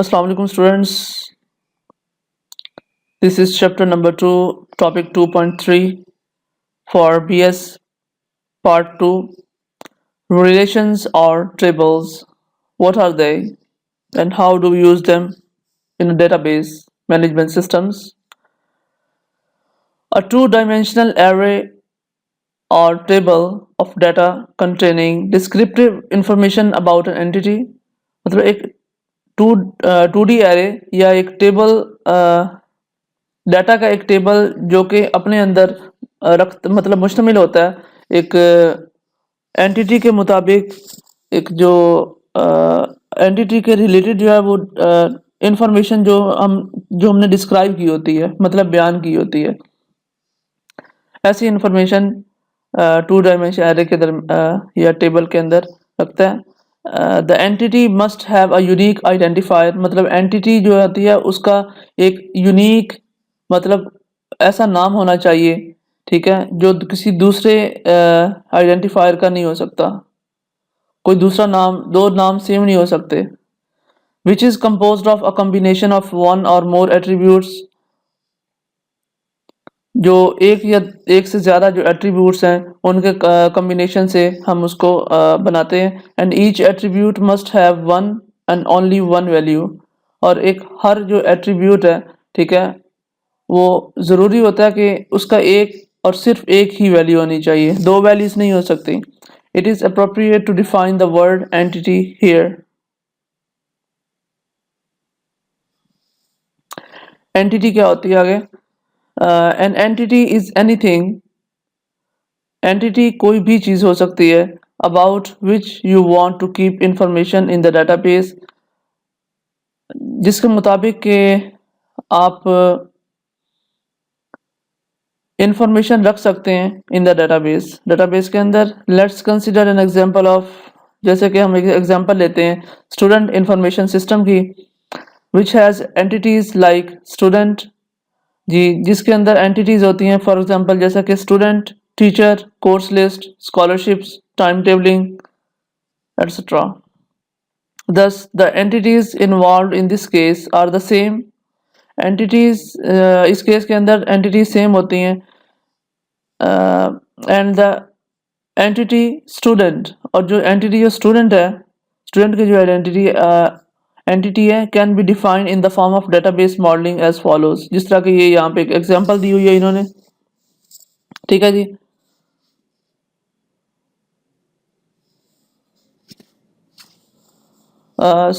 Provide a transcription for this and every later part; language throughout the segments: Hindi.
Assalamu alaikum students. This is chapter number 2, topic 2.3 for BS part 2. Relations or tables. What are they and how do we use them in a database management systems? A two-dimensional array or table of data containing descriptive information about an entity. मतलब एक टू डी एरे या एक टेबल डाटा का एक टेबल जो कि अपने अंदर रख मतलब मुश्तमिल होता है एक एंटिटी के मुताबिक एक जो एंटिटी के रिलेटेड जो है वो इंफॉर्मेशन जो हमने डिस्क्राइब की होती है मतलब बयान की होती है ऐसी इंफॉर्मेशन टू डायमेंशन एरे के या टेबल के अंदर रखता है। The entity must have a unique identifier मतलब एंटिटी जो होती है उसका एक यूनिक मतलब ऐसा नाम होना चाहिए, ठीक है, जो किसी दूसरे आइडेंटिफायर का नहीं हो सकता। कोई दूसरा नाम, दो नाम सेम नहीं हो सकते। Which is composed of a combination of one और मोर एट्रीब्यूट्स जो एक से ज़्यादा जो एट्रीब्यूट्स हैं उनके कम्बिनेशन से हम उसको बनाते हैं। And each attribute must have one and only one value और एक हर जो एट्रीब्यूट है, ठीक है, वो ज़रूरी होता है कि उसका एक और सिर्फ एक ही वैल्यू होनी चाहिए, दो वैल्यूज नहीं हो सकती। It is appropriate to define the word entity here. Entity क्या होती है आगे? An entity is anything, entity कोई भी चीज़ हो सकती है about which you want to keep information in the database, जिसके मुताबिक कि आप इंफॉर्मेशन रख सकते हैं इन द डाटाबेस। डाटाबेस के अंदर let's consider an example of, जैसे कि हम एक एग्जांपल लेते हैं स्टूडेंट इंफॉर्मेशन सिस्टम की, which has entities like student, जी, जिसके अंदर एंटिटीज़ होती हैं फॉर एग्जांपल जैसा कि student, teacher, course list, scholarships, time tabling etcetera. Thus, the entities involved in this case are the same. Entities इस केस के अंदर एंटिटीज सेम होती हैं एंड द एंटिटी स्टूडेंट, और जो एंटिटी जो स्टूडेंट है, स्टूडेंट की जो आइडेंटिटी एंटिटी है can be defined in the form of database modelling as follows. जिस तरह की ये यहाँ पे एक एग्जांपल दी हुई है इन्होंने, ठीक है जी।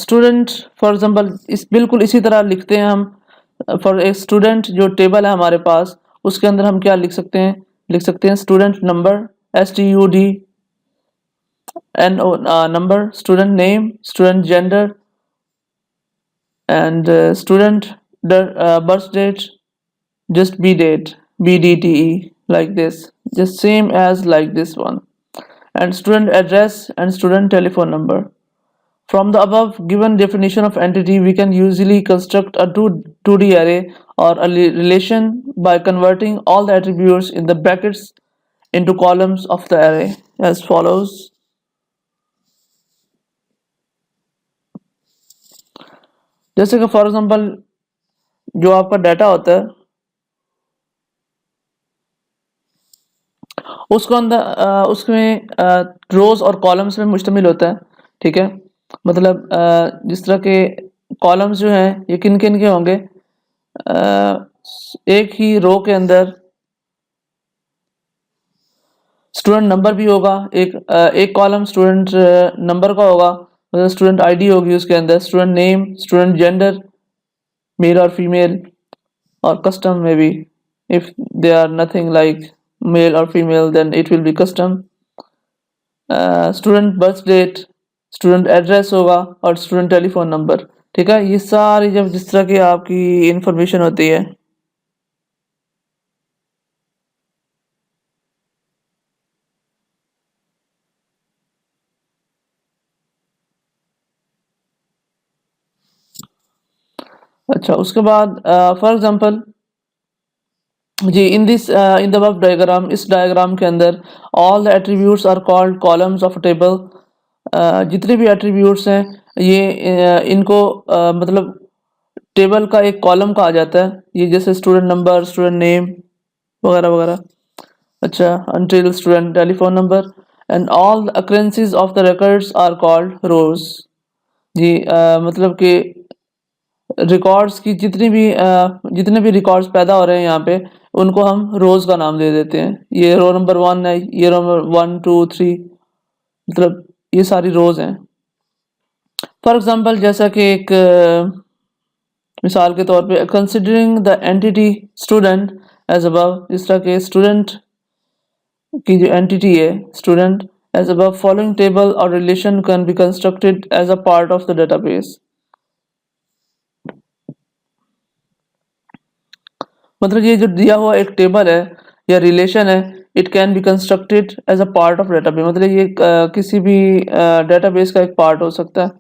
स्टूडेंट फॉर एग्जांपल इस बिल्कुल इसी तरह लिखते हैं हम। फॉर ए स्टूडेंट जो टेबल है हमारे पास उसके अंदर हम क्या लिख सकते हैं? लिख सकते हैं student number, STUD N number, student name, student gender and student birth date, just b date, bdte, like this, just same as like this one, and student address and student telephone number. From the above given definition of entity, we can usually construct a 2D array or a relation by converting all the attributes in the brackets into columns of the array as follows. जैसे कि फॉर एग्जांपल जो आपका डाटा होता है उसको अंदर उसमें रोज और कॉलम्स में मुश्तमिल होता है, ठीक है। मतलब जिस तरह के कॉलम्स जो हैं ये किन किन के होंगे? एक ही रो के अंदर स्टूडेंट नंबर भी होगा, एक कॉलम स्टूडेंट नंबर का होगा, मतलब स्टूडेंट आईडी होगी उसके अंदर, student name, student gender male और फीमेल, और कस्टम में भी if they are nothing like male or female then it will be custom. Student birth date, student address होगा और स्टूडेंट टेलीफोन नंबर, ठीक है। ये सारी जब जिस तरह की आपकी इंफॉर्मेशन होती है अच्छा उसके बाद फॉर एग्जांपल जी in this in the above diagram, इस डायग्राम के अंदर all the attributes are called columns of table. जितने भी एट्रीब्यूट्स हैं इनको मतलब टेबल का एक कॉलम कहा जाता है। ये जैसे स्टूडेंट नंबर, स्टूडेंट नेम वगैरह वगैरह। अच्छा, until student telephone number and all the occurrences of the records are called rows। जी मतलब कि रिकॉर्ड्स की जितने भी रिकॉर्ड्स पैदा हो रहे हैं यहाँ पे, उनको हम रोज का नाम दे देते हैं। ये रो नंबर 1 है, ये रो नंबर 1 2 3, मतलब ये सारी रोज हैं। फॉर एग्जांपल जैसा कि एक मिसाल के तौर पे considering the entity student as above, जिस तरह के स्टूडेंट की जो एंटिटी है student as above, following table और relation can be constructed as a part of the database. मतलब ये जो दिया हुआ एक टेबल है या रिलेशन है, it can be constructed as a part of database, मतलब ये किसी भी डेटाबेस का एक पार्ट हो सकता है।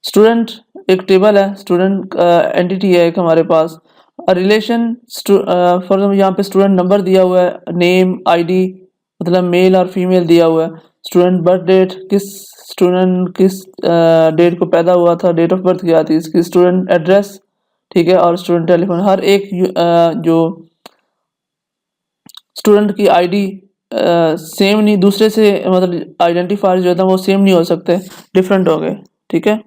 स्टूडेंट एक टेबल है, स्टूडेंट एंटिटी है एक हमारे पास। रिलेशन फॉर एग्जाम्पल यहाँ पे स्टूडेंट नंबर दिया हुआ है, नेम, आईडी, मतलब मेल और फीमेल दिया हुआ है। स्टूडेंट बर्थ डेट, स्टूडेंट किस डेट को पैदा हुआ था, डेट ऑफ बर्थ क्या थी इसकी। स्टूडेंट एड्रेस, ठीक है, और स्टूडेंट टेलीफोन। हर एक जो स्टूडेंट की आईडी सेम नहीं, दूसरे से मतलब आइडेंटिफायर जो था वो सेम नहीं हो सकते, डिफरेंट हो गए, ठीक है।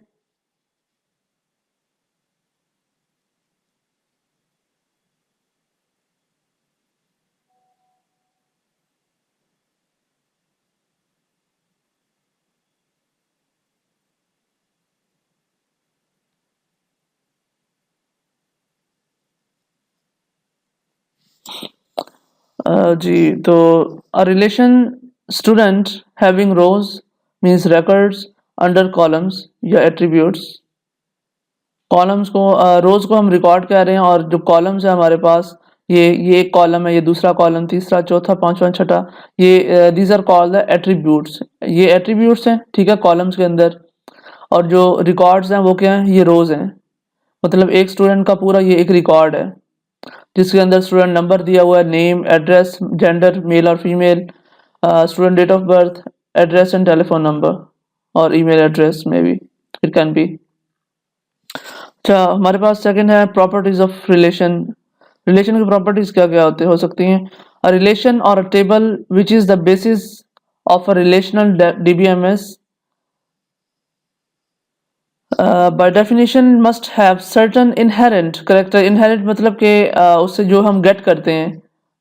जी तो a relation student having rows means records under columns या एट्रीब्यूट्स। कॉलम्स को रोज को हम रिकॉर्ड कह रहे हैं, और जो कॉलम्स है हमारे पास, ये एक कॉलम है, ये दूसरा कॉलम, तीसरा, चौथा, पांचवा, छठा, ये these are called the attributes. ये एट्रीब्यूट्स हैं, ठीक है, कॉलम्स के अंदर। और जो रिकॉर्ड्स हैं वो क्या हैं, ये रोज हैं। मतलब एक स्टूडेंट का पूरा ये एक रिकॉर्ड है, जिसके अंदर स्टूडेंट नंबर दिया हुआ है, नेम, एड्रेस, जेंडर, मेल और female, student date of birth, address and telephone number, और ईमेल एड्रेस में भी इट कैन बी। अच्छा, हमारे पास सेकंड है प्रॉपर्टीज ऑफ रिलेशन। रिलेशन की प्रॉपर्टीज क्या क्या होते हो सकती हैं। अ रिलेशन और a table which is the basis of a relational DBMS by definition must have certain inherent character. Inherent मतलब कि उससे जो हम गेट करते हैं,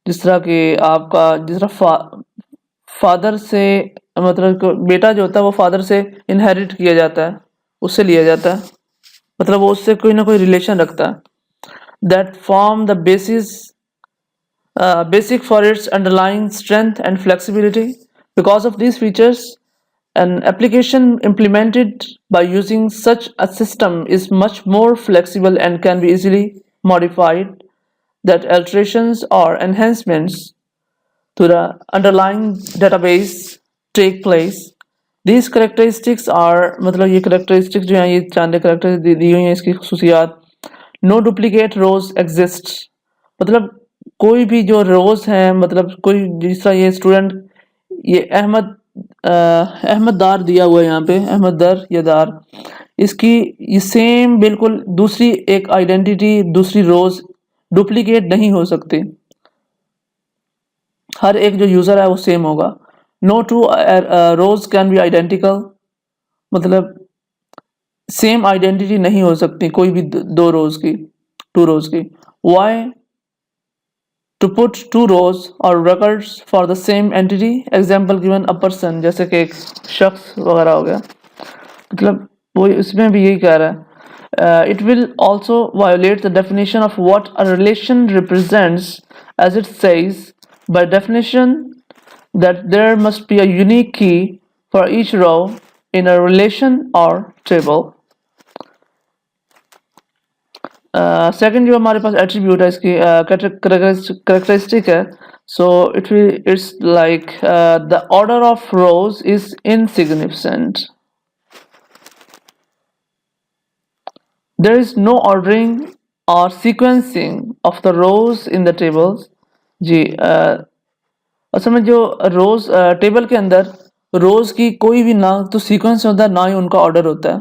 जिस तरह कि आपका जिस तरह फादर से, मतलब बेटा जो होता है वो फादर से इनहेरिट किया जाता है, उससे लिया जाता है, मतलब वो उससे कोई ना कोई रिलेशन रखता है। That form the basis basic for its underlying strength and flexibility. Because of these features, an application implemented by using such a system is much more flexible and can be easily modified. That alterations or enhancements to the underlying database take place. These characteristics are, मतलब ये characteristics जो हैं, ये चांदे characteristics दी हुई हैं, इसकी खसूसियात। नो डुप्लीकेट रोज एग्जिस्ट, मतलब कोई भी जो रोज हैं, मतलब कोई जिस तरह ये स्टूडेंट, ये अहमद दार दिया हुआ है यहाँ पे, अहमद दर या दार, इसकी ये सेम बिल्कुल दूसरी एक आइडेंटिटी, दूसरी रोज डुप्लीकेट नहीं हो सकती। हर एक जो यूजर है वो सेम होगा। No two rows can be identical, मतलब सेम आइडेंटिटी नहीं हो सकती कोई भी दो रोज की, टू रोज की। Y to put two rows और records for the same entity, example given a person, जैसे कि एक शख्स वगैरह हो गया, मतलब वो इसमें भी यही कह रहा है। It will also violate the definition of what a relation represents, as it says by definition that there must be a unique key for each row in a relation or table. Second जो हमारे पास एट्रीब्यूट है, इसकी करेक्टरिस्टिक है। So it's like the order of rows is insignificant. There is no ordering और sequencing of the rows in the tables. जी असल में जो रोज टेबल के अंदर रोज की कोई भी ना तो सीक्वेंस होता है ना ही उनका ऑर्डर होता है,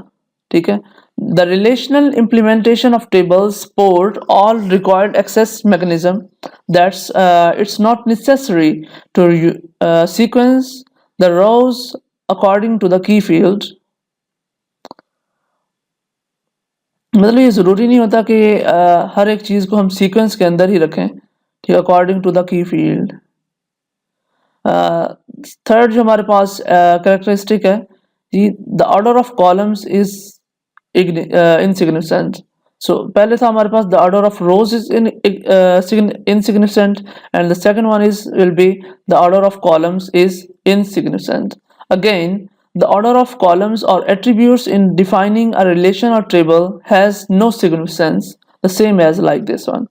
ठीक है। The relational implementation of tables support all required access mechanism that's it's not necessary to sequence the rows according to the key field. मतलब ये ज़रूरी नहीं होता कि हर एक चीज़ को हम सीक्वेंस के अंदर ही रखें, ठीक, according to the key field. Third जो हमारे पास कैरेक्टरिस्टिक है कि the order of columns is insignificant. So पहले था हमारे पास the order of rows is insignificant and the second one is will be the order of columns is insignificant. Again, the order of columns or attributes in defining a relation or table has no significance, the same as like this one.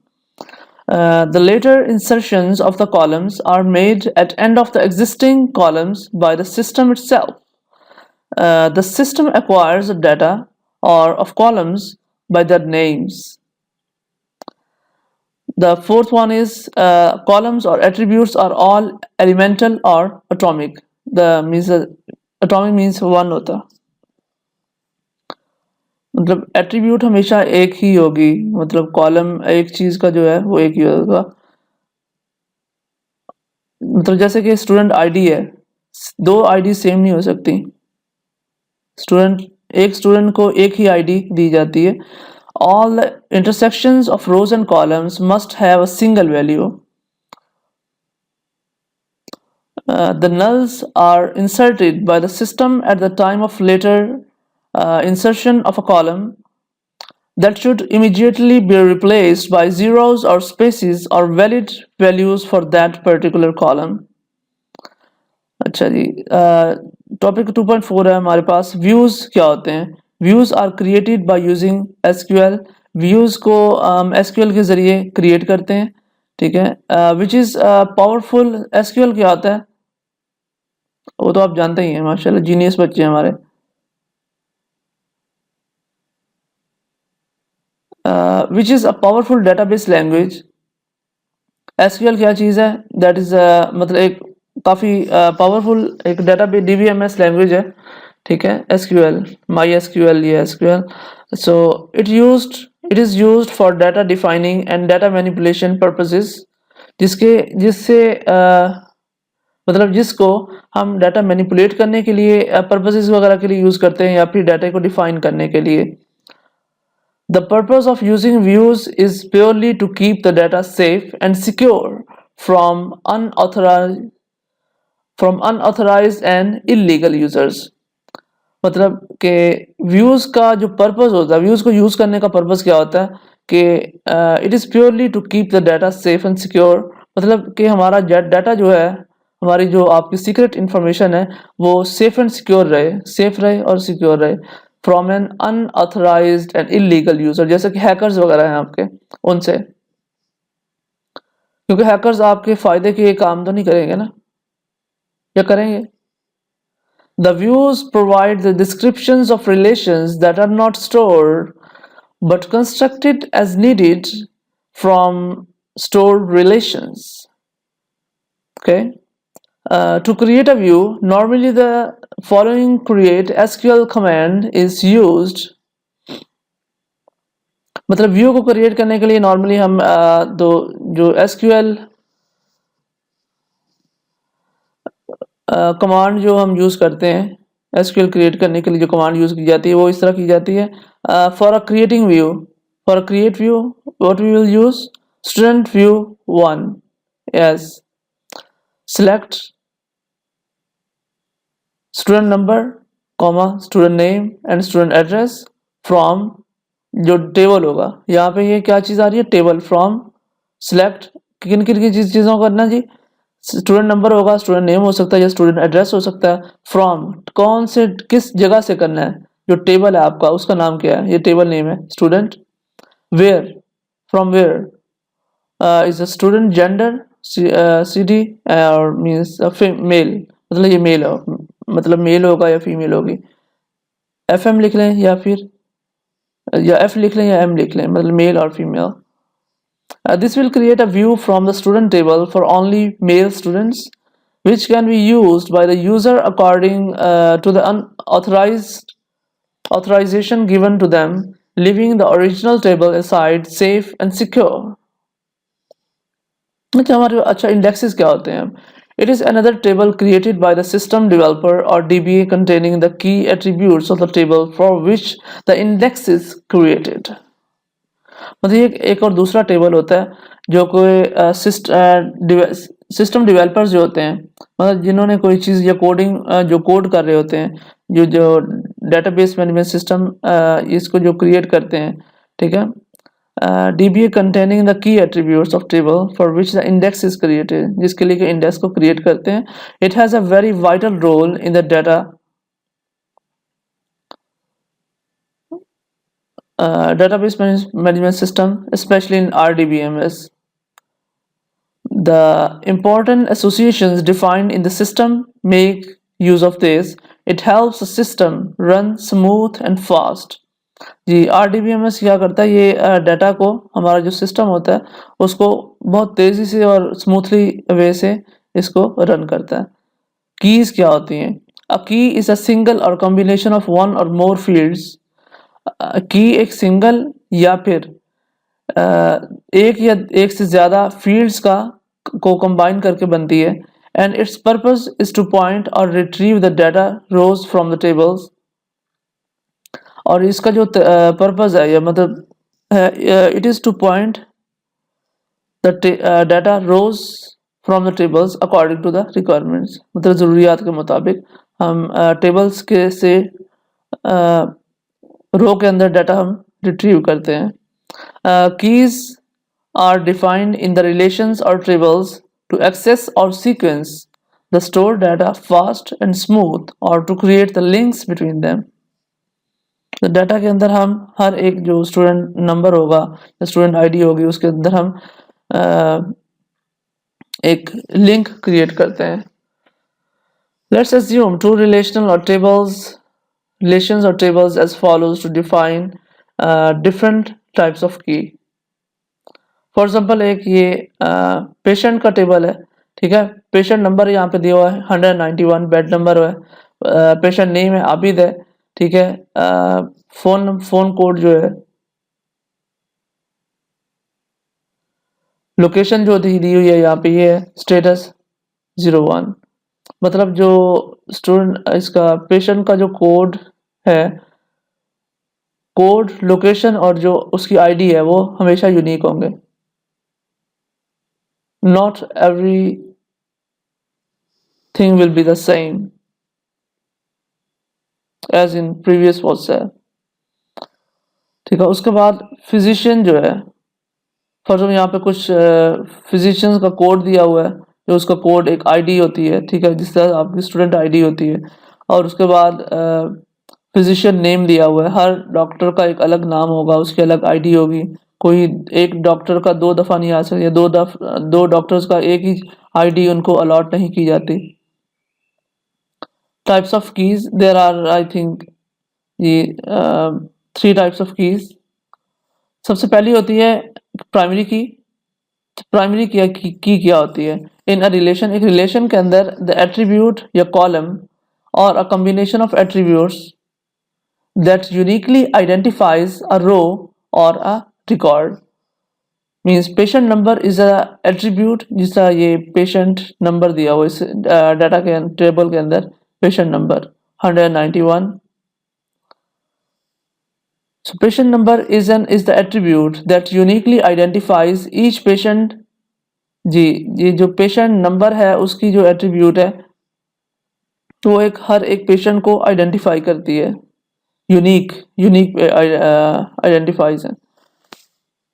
The later insertions of the columns are made at end of the existing columns by the system itself. The system acquires the data or of columns by their names. The fourth one is columns or attributes are all elemental or atomic. The means atomic means one होता, मतलब एट्रीब्यूट हमेशा एक ही होगी, मतलब कॉलम एक चीज का जो है वो एक ही होगा। मतलब जैसे कि स्टूडेंट आईडी है, दो आईडी सेम नहीं हो सकती। एक स्टूडेंट को एक ही आईडी दी जाती है। All intersections of rose and columns must have a single value. The nulls are inserted by the system at the time of later insertion of a column that should immediately be replaced by zeros or spaces or valid values for that particular column. अच्छा जी, टॉपिक 2.4 है हमारे पास। व्यूज क्या होते हैं? Views are created by using SQL. Views को एसक्यूएल के जरिए क्रिएट करते हैं, ठीक है। Which is powerful. एसक्यूएल क्या होता है वो तो आप जानते ही हैं, माशाल्लाह जीनियस बच्चे हैं हमारे। Which is a powerful database language. SQL क्या चीज़ है? दैट इज मतलब एक काफ़ी पावरफुल एक डेटाबेस डीबीएमएस लैंग्वेज है, ठीक है। एसक्यूएल, माई एसक्यूएल, ये SQL. So it is used for data defining and data manipulation purposes, जिससे मतलब जिसको हम डाटा मैनिपुलेट करने के लिए पर्पसेस वगैरह के लिए यूज़ करते हैं या फिर डाटा को डिफाइन करने के लिए। The purpose of using views is purely to keep the data safe and secure from unauthorized and illegal users. मतलब कि व्यूज का जो पर्पस होता है, व्यूज को यूज करने का पर्पस क्या होता है कि it is purely to keep the data safe and secure. मतलब कि हमारा डाटा जो है, हमारी जो आपकी सीक्रेट इंफॉर्मेशन है वो सेफ एंड सिक्योर रहे, सेफ रहे और सिक्योर रहे from an unauthorized and illegal user, जैसे कि हैकर्स वगैरह हैं आपके, उनसे। क्योंकि हैकर्स आपके फायदे के काम तो नहीं करेंगे ना, या करेंगे? The views provide the descriptions of relations that are not stored but constructed as needed from stored relations. Okay. To create a view, normally the following create SQL command is used. मतलब व्यू को क्रिएट करने के लिए नॉर्मली हम जो SQL कमांड जो हम यूज़ करते हैं, एसक्यूएल क्रिएट करने के लिए जो कमांड यूज़ की जाती है वो इस तरह की जाती है। For a creating view, for a create view what we will use, student view 1 as select student number comma student name and student address from जो टेबल होगा। यहाँ पे ये क्या चीज़ आ रही है? टेबल फ्रॉम सिलेक्ट किन किन की चीज़ों को करना जी? स्टूडेंट नंबर होगा, स्टूडेंट नेम हो सकता है या स्टूडेंट एड्रेस हो सकता है। फ्रॉम कौन से किस जगह से करना है? जो टेबल है आपका उसका नाम क्या है? ये टेबल नेम है student. Where, from where is a student gender CD और मीन्स मेल, मतलब ये मेल हो, मतलब मेल होगा या फीमेल होगी। FM लिख लें या फिर या F लिख लें या M लिख लें, मतलब मेल और female. This will create a view from the student table for only male students. which can be used by the user according to the unauthorized authorization given to them, leaving the original table aside safe and secure. अच्छा हमारे अच्छा indexes क्या होते हैं? It is another table created by the system developer or DBA containing the key attributes of the table for which the index is created. मतलब ये एक और दूसरा टेबल होता है जो कोई सिस्टम डेवलपर्स जो होते हैं, मतलब जिन्होंने कोई चीज़ या कोडिंग जो कोड कर रहे होते हैं, जो जो डेटाबेस मैनेजमेंट सिस्टम इसको जो क्रिएट करते हैं, ठीक है, DBA containing the key attributes of table for which the index is created, जिसके लिए इंडेक्स को क्रिएट करते हैं. It has a very vital role in the database management system, especially in RDBMS. The important associations defined in the system make use of this. It helps the system run smooth and fast. Ji RDBMS क्या करता है, ये डाटा को हमारा जो सिस्टम होता है उसको बहुत तेज़ी से और स्मूथली वे से इसको रन करता है. कीज़ क्या होती हैं? अ की इज़ अ सिंगल और कॉम्बिनेशन ऑफ वन और मोर फील्ड्स. की एक सिंगल या फिर एक या एक से ज़्यादा फील्ड्स को कंबाइन करके बनती है. And its purpose is to point और retrieve the data rows from the tables. और इसका जो पर्पस है, या मतलब it is to point the data rows from the tables according to the requirements. मतलब ज़रूरियात के मुताबिक हम टेबल्स के से रो के अंदर डाटा हम रिट्रीव करते हैं. Keys are defined in the relations or tables to access or sequence the stored data fast and smooth or to create the links between them. तो डाटा के अंदर हम हर एक जो स्टूडेंट नंबर होगा या स्टूडेंट आईडी होगी उसके अंदर हम एक लिंक क्रिएट करते हैं. Let's assume two relations or tables as follows to define different types of key. For example एक ये पेशेंट का टेबल है, ठीक है. पेशेंट नंबर यहाँ पे दिया हुआ है 191, बेड नंबर है, पेशेंट नेम है आबिद है, ठीक है. फोन कोड जो है, लोकेशन जो दी हुई है यहाँ पे ये है स्टेटस 01. मतलब जो स्टूडेंट इसका पेशेंट का जो कोड है, कोड लोकेशन और जो उसकी आईडी है वो हमेशा यूनिक होंगे. Not everything will be the same as in previous was said. ठीक है. उसके बाद फिजिशियन जो है, फॉर यहाँ पे कुछ फिजिशियंस का कोड दिया हुआ है, जो उसका कोड एक आईडी होती है, ठीक है, जिस तरह आपकी स्टूडेंट आईडी होती है. और उसके बाद फिजिशियन नेम दिया हुआ है. हर डॉक्टर का एक अलग नाम होगा, उसकी अलग आईडी होगी. कोई एक डॉक्टर का 2 दफ़ा नहीं आ सकता, या दो डॉक्टर्स का एक ही आईडी उनको अलॉट नहीं की जाती. Types of keys there are I think ये 3 टाइप्स ऑफ कीज. सबसे पहली होती है प्राइमरी की. प्राइमरी की क्या होती है? इन अ रिलेशन, एक रिलेशन के अंदर द एट्रीब्यूट या कॉलम और a combination of attributes that uniquely identifies a row और a record. Means patient number is a attribute, जिसका ये पेशेंट नंबर दिया हुआ इस डाटा के टेबल के अंदर, patient number 191. So patient number is the attribute that uniquely identifies each patient. जी, ये जो पेशेंट नंबर है उसकी जो एट्रीब्यूट है तो हर एक पेशेंट को आइडेंटिफाई करती है. यूनिक आइडेंटिफाइज है,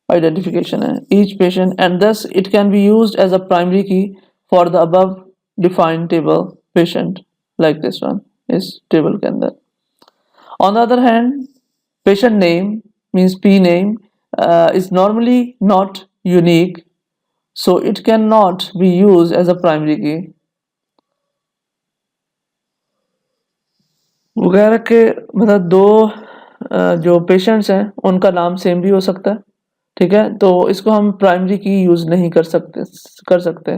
identification है each patient, and thus it can be used as a primary key for the above defined table patient, like this one is table के अंदर. On the other hand, patient name means P name is normally not unique, so it cannot be used as a primary key. वगैरह के मतलब दो जो पेशेंट्स हैं उनका नाम सेम भी हो सकता है, ठीक है, तो इसको हम प्राइमरी की यूज़ नहीं कर सकते.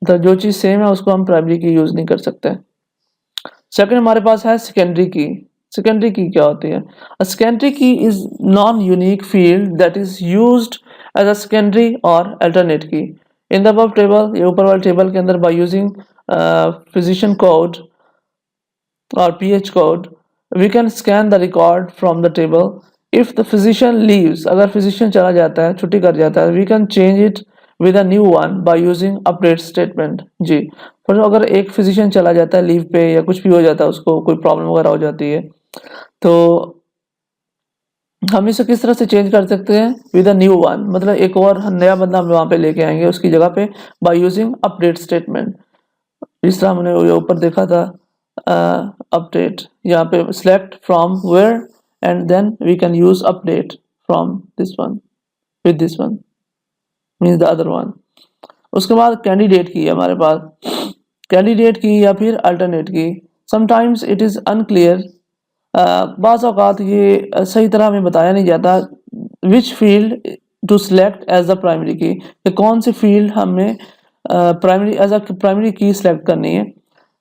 तो जो चीज़ सेम है उसको हम प्राइमरी की यूज़ नहीं कर सकते। सेकंड हमारे पास है सेकेंडरी की। सेकेंडरी की क्या होती है? A secondary key is non unique field that is used as a secondary और alternate key. In the above table, ये ऊपर वाले टेबल के अंदर, by using physician code or ph code, we can scan the record from the table. If the physician leaves, अगर physician चला जाता है, छुट्टी कर जाता है, we can change it with a new one by using update statement। जी, पर अगर एक physician चला जाता है लीव पे या कुछ भी हो जाता है, उसको कोई प्रॉब्लम वगैरह हो जाती है, तो हम इसे किस तरह से चेंज कर सकते हैं? विद अ न्यू वन, मतलब एक और नया बंदा हम वहाँ पे लेके आएंगे उसकी जगह पे, बाय यूजिंग अपडेट स्टेटमेंट। इस तरह हमने ये ऊपर देखा था, अपडेट, यहाँ पे select from where and then we can use update from this one with this one means the other one। उसके बाद कैंडिडेट की है हमारे पास, कैंडिडेट की या फिर अल्टरनेट की। समटाइम्स इट इज़ अनक्लियर, बाज़ औक़ात ये सही तरह हमें बताया नहीं जाता which field to select as the primary key, कि कौन सी फील्ड हमें primary as a primary key select करनी है।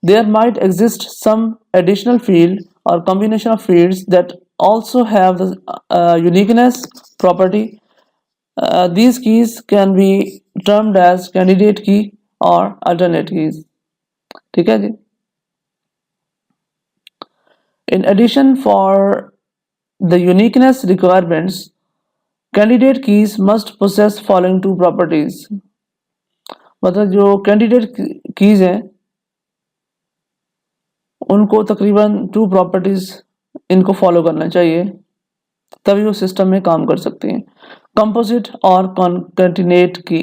There might exist some additional field और combination of fields that also have the uniqueness property। These keys can be termed as candidate key or alternate keys। ठीक है जी। In addition, for the uniqueness requirements, candidate keys must possess following two properties। मतलब जो कैंडिडेट कीज हैं उनको तकरीबन टू प्रॉपर्टीज इनको फॉलो करना चाहिए, तभी वो सिस्टम में काम कर सकती हैं। कंपोजिट और कॉन्कैटिनेट की,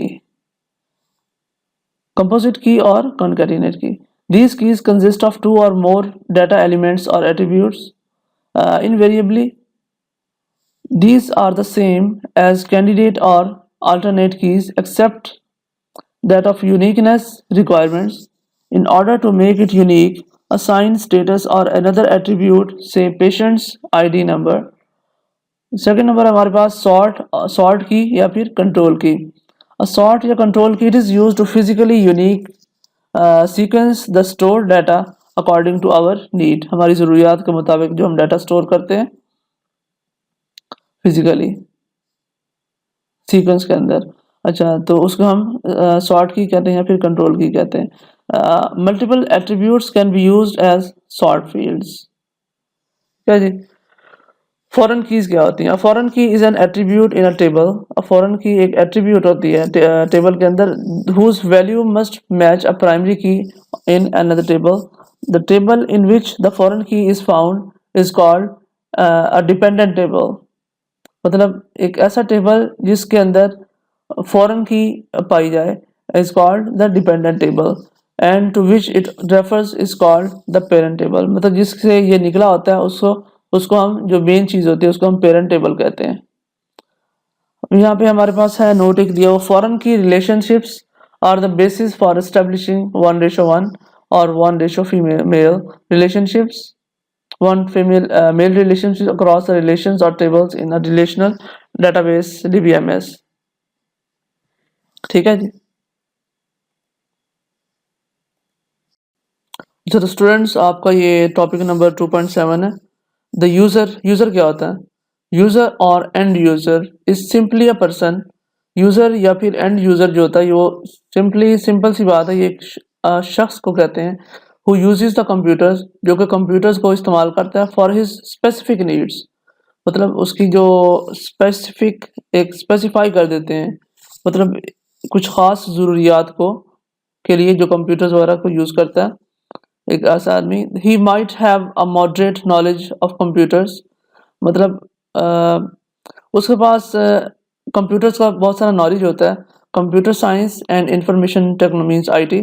कंपोजिट की और कॉन्कैटिनेट की। These keys consist of two or more data elements or attributes। Invariably, these are the same as candidate or alternate keys except that of uniqueness requirements। In order to make it unique, assign status or another attribute, say patient's ID number। Second number हमारे पास सॉर्ट की या फिर कंट्रोल की। सॉर्ट या control key, it is use to physically unique sequence the store data according to our need. हमारी ज़रूरियात के मुताबिक जो हम डाटा स्टोर करते हैं फिजिकली सीक्वेंस के अंदर। अच्छा, तो उसको हम सॉर्ट की कहते हैं या फिर कंट्रोल की कहते हैं। Multiple attributes can be used as sort fields. क्या जी? फॉरेन कीज क्या होती हैं? Foreign key is an attribute in a table. Foreign key एक एट्रीब्यूट होती है टेबल के अंदर, whose value must match a primary key in another table. The table in which the foreign key is found is called a dependent table. मतलब एक ऐसा टेबल जिसके अंदर फॉरेन की पाई जाए is called the dependent table, and to which it refers is called the parent table. मतलब जिससे ये निकला होता है उसको उसको हम, जो मेन चीज़ होती है उसको हम पेरेंट टेबल कहते हैं। यहाँ पे हमारे पास है नोट एक दिया हुआ, foreign key relationships are the basis for establishing 1:1 और 1 female relationships, one female male relationships across the relations or tables in a relational database DBMS। ठीक है जी। तो स्टूडेंट्स, आपका ये टॉपिक नंबर 2.7 है। द यूज़र क्या होता है? यूज़र और end user is simply a person. User या फिर एंड यूज़र जो होता है वो सिंपल सी बात है, ये एक शख्स को कहते हैं हु यूजेस द कंप्यूटर्स, जो कि कंप्यूटर्स को इस्तेमाल करता है फॉर हिज स्पेसिफिक नीड्स। मतलब उसकी जो स्पेसिफिक एक स्पेसिफाई कर देते हैं, मतलब कुछ ख़ास ज़रूरियात को के लिए जो कंप्यूटर्स वगैरह को यूज़ करता है एक ऐसा आदमी। He might have a moderate knowledge of computers, मतलब उसके पास कंप्यूटर्स का बहुत सारा नॉलेज होता है। Computer science and information technology means IT,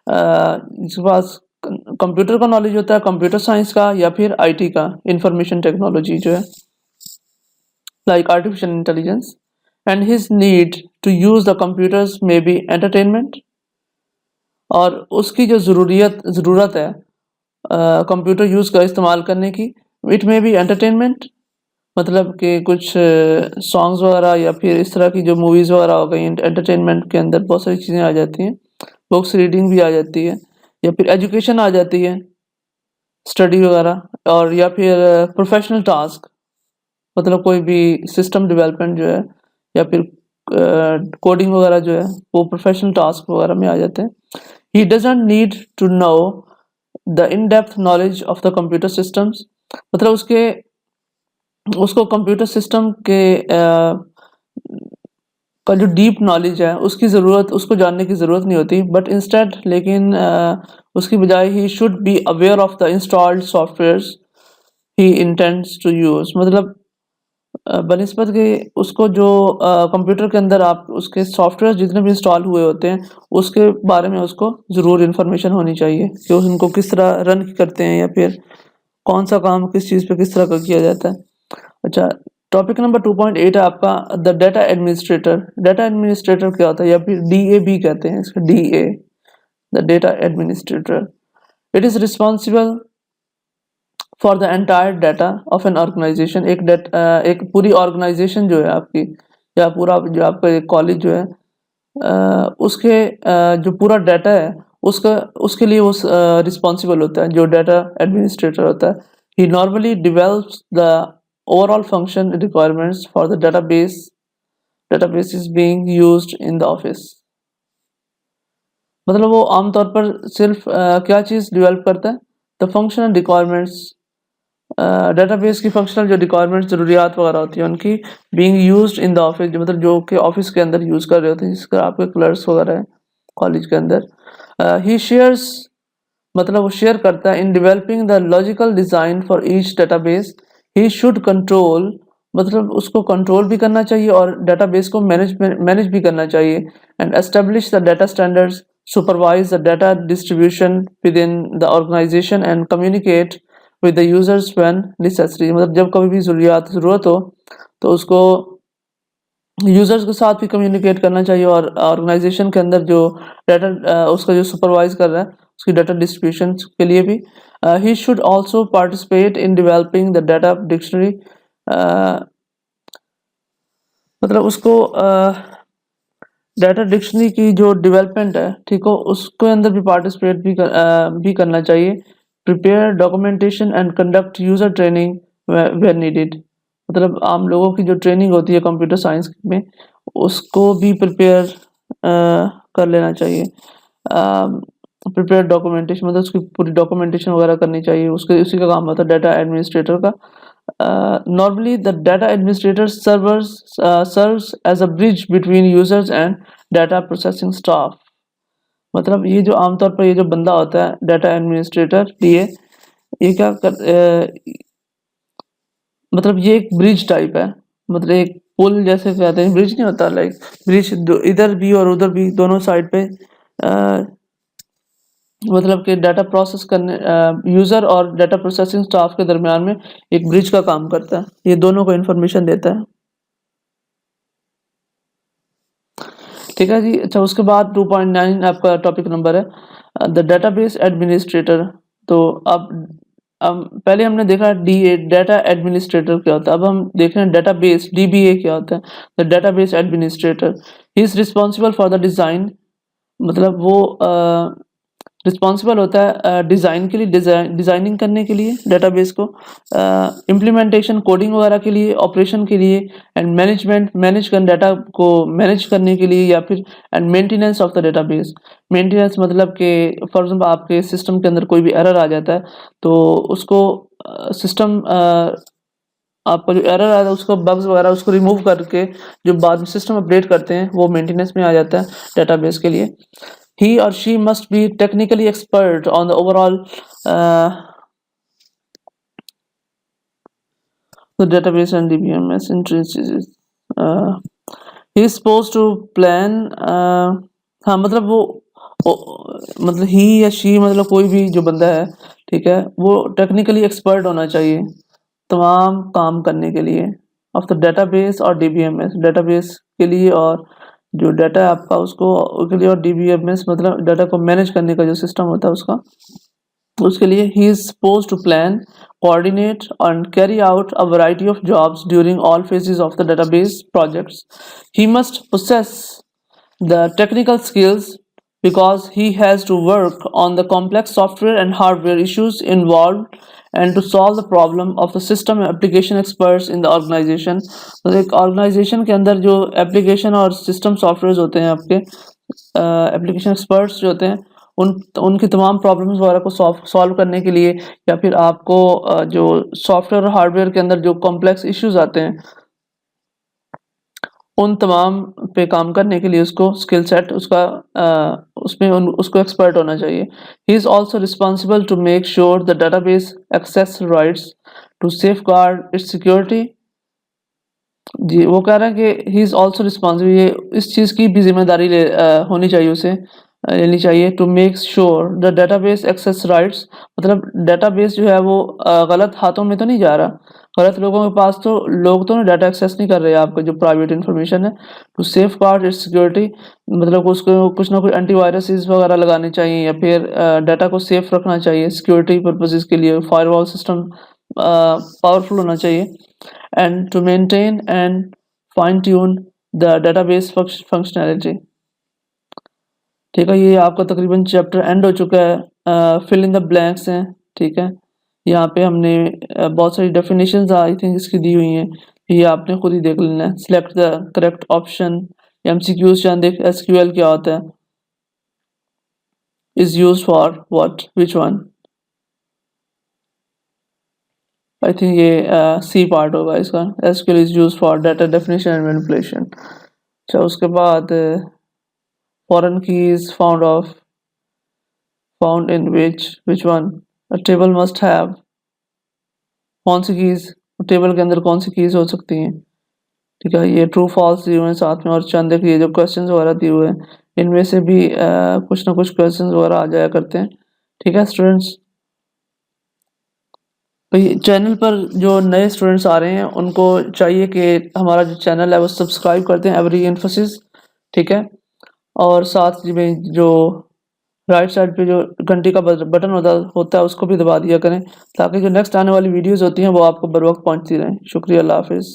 जिसके पास कंप्यूटर का नॉलेज होता है, कंप्यूटर साइंस का या फिर IT का, इंफॉर्मेशन टेक्नोलॉजी जो है, like artificial intelligence. And his need to use the computers may be entertainment, और उसकी जो ज़रूरत है कंप्यूटर यूज़ का इस्तेमाल करने की, इट मे बी एंटरटेनमेंट, मतलब कि कुछ सॉन्ग्स वगैरह या फिर इस तरह की जो मूवीज़ वगैरह हो गई, एंटरटेनमेंट के अंदर बहुत सारी चीज़ें आ जाती हैं। बुक्स रीडिंग भी आ जाती है, या फिर एजुकेशन आ जाती है, स्टडी वगैरह, और या फिर प्रोफेशनल टास्क, मतलब कोई भी सिस्टम डेवलपमेंट जो है, या फिर कोडिंग वगैरह जो है, वो प्रोफेशनल टास्क वगैरह में आ जाते हैं। He doesn't need to know the in depth knowledge of the computer systems, मतलब उसको कंप्यूटर सिस्टम के का जो डीप नॉलेज है उसकी ज़रूरत, उसको जानने की ज़रूरत नहीं होती, बट इंस्टेड, लेकिन उसकी बजाय he should be aware of the installed softwares he intends to use, मतलब बनिस्बत के उसको जो कंप्यूटर के अंदर आप उसके सॉफ्टवेयर जितने भी इंस्टॉल हुए होते हैं उसके बारे में उसको ज़रूर इन्फॉर्मेशन होनी चाहिए कि उनको किस तरह रन करते हैं, या फिर कौन सा काम किस चीज़ पे किस तरह का किया जाता है। अच्छा, टॉपिक नंबर 2.8 है आपका the data administrator. Data administrator क्या होता है, या फिर DA भी कहते हैं इसका, DA, the data administrator. It is responsible for the entire data of an organisation. एक पूरी ऑर्गेनाइजेशन जो है आपकी, या पूरा जो आपका कॉलेज जो है, उसके जो पूरा डाटा है उसका, उसके लिए वो रिस्पॉन्सिबल होता है, जो डाटा एडमिनिस्ट्रेटर होता है। He normally develops the overall function requirements for the database is being used in the office। मतलब वो आमतौर पर सिर्फ क्या चीज़ डेवलप करता है, द फंक्शनल रिक्वायरमेंट्स, डेटाबेस की फंक्शनल जो रिक्वायरमेंट्स, ज़रूरियात वगैरह होती हैं उनकी, being used in the office, जो मतलब जो कि ऑफिस के अंदर यूज़ कर रहे होते हैं, जिसका आपके क्लर्क्स वगैरह हैं कॉलेज के अंदर। ही शेयर्स, मतलब वो शेयर करता है in developing the logical design for each database. He should control, मतलब उसको कंट्रोल भी करना चाहिए और डेटाबेस को मैनेज भी करना चाहिए। And establish the data standards, supervise the data distribution within the organisation and communicate with the users when necessary, मतलब जब कभी भी ज़रूरत हो तो उसको यूजर्स के साथ भी कम्युनिकेट करना चाहिए, और ऑर्गेनाइजेशन के अंदर जो डाटा उसका जो सुपरवाइज कर रहा है उसकी डाटा डिस्ट्रीब्यूशन के लिए भी। He should also participate in developing the data dictionary, मतलब उसको डाटा डिक्शनरी की जो डेवलपमेंट है, ठीक हो, उसके अंदर भी पार्टिसिपेट भी करना चाहिए। Prepare documentation and conduct user training where needed, मतलब आम लोगों की जो ट्रेनिंग होती है कंप्यूटर साइंस में उसको भी प्रिपेयर कर लेना चाहिए। प्रिपेयर डॉक्यूमेंटेशन, मतलब उसकी पूरी डॉक्यूमेंटेशन वगैरह करनी चाहिए, उसके उसी का काम होता है डाटा एडमिनिस्ट्रेटर का। Normally, the data administrator serves as a bridge between users and data processing staff। मतलब ये जो आमतौर पर ये जो बंदा होता है डाटा एडमिनिस्ट्रेटर, ये क्या मतलब ये एक ब्रिज टाइप है, मतलब एक पुल जैसे कहते हैं, ब्रिज नहीं होता, लाइक ब्रिज इधर भी और उधर भी दोनों साइड पे, मतलब कि डाटा प्रोसेस करने यूज़र और डाटा प्रोसेसिंग स्टाफ के दरमियान में एक ब्रिज का काम करता है, ये दोनों को इन्फॉर्मेशन देता है। ठीक है जी। अच्छा, उसके बाद 2.9 आपका टॉपिक नंबर है द डेटाबेस एडमिनिस्ट्रेटर। तो अब पहले हमने देखा DA, डाटा एडमिनिस्ट्रेटर क्या होता है, अब हम देख रहे हैं डेटाबेस, DBA क्या होता है, the database administrator. He is responsible for the design, मतलब वो रिस्पॉन्सिबल होता है डिज़ाइन के लिए, डिज़ाइनिंग करने के लिए डेटाबेस को, इम्प्लीमेंटेशन कोडिंग वगैरह के लिए, ऑपरेशन के लिए, एंड मैनेज कर डाटा को मैनेज करने के लिए, या फिर and maintenance of the database. Maintenance मतलब कि फॉर एग्जांपल आपके सिस्टम के अंदर कोई भी एरर आ जाता है तो उसको सिस्टम आपका जो एरर आता है उसको, बग्स वगैरह उसको रिमूव करके जो बाद में सिस्टम अपडेट करते हैं वो मेंटेनेंस में आ जाता है डेटाबेस के लिए। He or she must be technically expert on the overall the database and DBMS intricacies. He is supposed to plan, हाँ मतलब मतलब ही या शी, मतलब कोई भी जो बंदा है, ठीक है, वो टेक्निकली एक्सपर्ट होना चाहिए तमाम काम करने के लिए ऑफ द डेटाबेस और DBMS, डेटाबेस के लिए और जो डाटा है आपका उसके लिए, और DBMS मतलब डाटा को मैनेज करने का जो सिस्टम होता है उसके लिए। He is suppose to plan, coordinate and carry out a variety of jobs during all phases of the database projects. He must possess the technical skills because he has to work on the complex software and hardware issues involved and to solve the problem of the system and application experts in the organization. तो एक organization के अंदर जो application और system softwares होते हैं आपके application experts जो होते हैं उनकी तमाम प्रॉब्लम्स वगैरह को सॉल्व करने के लिए या फिर आपको जो सॉफ्टवेयर और हार्डवेयर के अंदर जो कॉम्प्लेक्स इश्यूज आते हैं उन तमाम पे काम करने के लिए उसको स्किल सेट उसका उसको एक्सपर्ट होना चाहिए. He is also responsible to make sure the database access rights to safeguard its security. जी वो कह रहे हैं कि ही इज़ ऑल्सो रिस्पॉन्सिबल, ये इस चीज़ की भी जिम्मेदारी होनी चाहिए उसे लेनी चाहिए to make sure the database access rights. मतलब डेटाबेस जो है वो गलत हाथों में तो नहीं जा रहा, गलत लोगों के पास तो लोग तो डाटा एक्सेस नहीं कर रहे आपका जो प्राइवेट इन्फॉर्मेशन है. To safeguard its security मतलब उसको कुछ ना कुछ एंटीवायरसेस वगैरह लगाने चाहिए या फिर डाटा को सेफ रखना चाहिए सिक्योरिटी पर्पसेस के लिए. फायरवॉल सिस्टम पावरफुल होना चाहिए. And to maintain and fine tune the database functionality. ठीक है, ये आपका तकरीबन चैप्टर एंड हो चुका है. फिल इन द ब्लैंक्स हैं. ठीक है, यहाँ पे हमने बहुत सारी डेफिनेशंस आई थिंक इसकी दी हुई हैं, ये आपने खुद ही देख लेना है. Select the correct option. MCQs जान देख एसक्यूएल क्या होता है, is used for what, which one. I think ये सी पार्ट होगा इसका. SQL is used for data definition and manipulation. अच्छा उसके बाद foreign keys found in which one a table must have. कौन सी कीज टेबल के अंदर कौन सी कीज हो सकती हैं. ठीक है, ये ट्रू फॉल्स दिए हुए हैं साथ में और चंद एक ये जो क्वेश्चंस वगैरह दिए हुए हैं इनमें से भी कुछ ना कुछ क्वेश्चंस वगैरह आ जाया करते हैं. ठीक है स्टूडेंट्स, भाई चैनल पर जो नए स्टूडेंट्स आ रहे हैं उनको चाहिए कि हमारा जो चैनल है वो सब्सक्राइब करते हैं एवरी इन्फोसिस. ठीक है, और साथ में जो राइट साइड पे जो घंटी का बटन होता है उसको भी दबा दिया करें ताकि जो नेक्स्ट आने वाली वीडियोस होती हैं वो आपको बर वक्त पहुंचती रहें. शुक्रिया, अल्लाह हाफिज़.